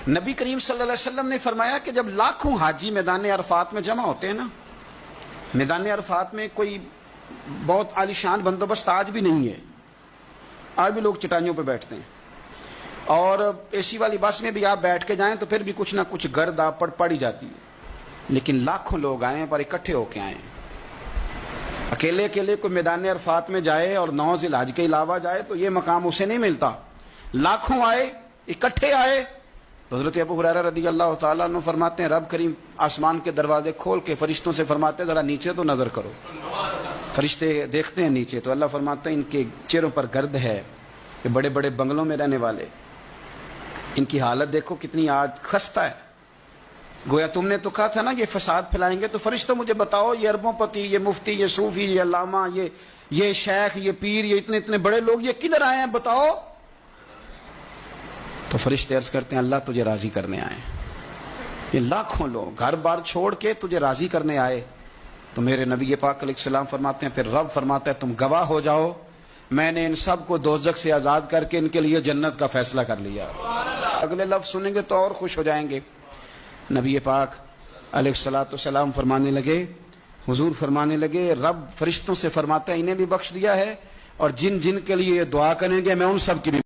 نبی کریم صلی اللہ علیہ وسلم نے فرمایا کہ جب لاکھوں حاجی میدان عرفات میں جمع ہوتے ہیں نا، میدان عرفات میں کوئی بہت عالیشان بندوبست آج بھی نہیں ہے، آج بھی لوگ چٹائیوں پہ بیٹھتے ہیں، اور اے سی والی بس میں بھی آپ بیٹھ کے جائیں تو پھر بھی کچھ نہ کچھ گرد آپ پر پڑ ہی جاتی ہے، لیکن لاکھوں لوگ آئے پر اکٹھے ہو کے آئے ہیں۔ اکیلے اکیلے کوئی میدان عرفات میں جائے اور 9 ذی الحج کے علاوہ جائے تو یہ مقام اسے نہیں ملتا۔ لاکھوں آئے، اکٹھے آئے تو حضرت ابو ہریرہ رضی اللہ تعالیٰ عنہ فرماتے ہیں رب کریم آسمان کے دروازے کھول کے فرشتوں سے فرماتے ہیں ذرا نیچے تو نظر کرو۔ فرشتے دیکھتے ہیں نیچے تو اللہ فرماتے ہیں ان کے چہروں پر گرد ہے، یہ بڑے بڑے بنگلوں میں رہنے والے، ان کی حالت دیکھو کتنی آج خستہ ہے۔ گویا تم نے تو کہا تھا نا یہ فساد پھیلائیں گے، تو فرشتوں مجھے بتاؤ یہ اربوں پتی، یہ مفتی، یہ صوفی، یہ علامہ، یہ شیخ، یہ پیر، یہ اتنے اتنے بڑے لوگ یہ کدھر آئے ہیں بتاؤ؟ تو فرشتے عرض کرتے ہیں اللہ تجھے راضی کرنے آئے ہیں۔ یہ لاکھوں لوگ گھر بار چھوڑ کے تجھے راضی کرنے آئے۔ تو میرے نبی پاک علیہ السلام فرماتے ہیں پھر رب فرماتا ہے تم گواہ ہو جاؤ، میں نے ان سب کو دوزخ سے آزاد کر کے ان کے لیے جنت کا فیصلہ کر لیا۔ اگلے لفظ سنیں گے تو اور خوش ہو جائیں گے۔ نبی پاک علیہ السلام فرمانے لگے، حضور فرمانے لگے رب فرشتوں سے فرماتا ہے انہیں بھی بخش دیا ہے، اور جن جن کے لیے یہ دعا کریں گے میں ان سب کی بھی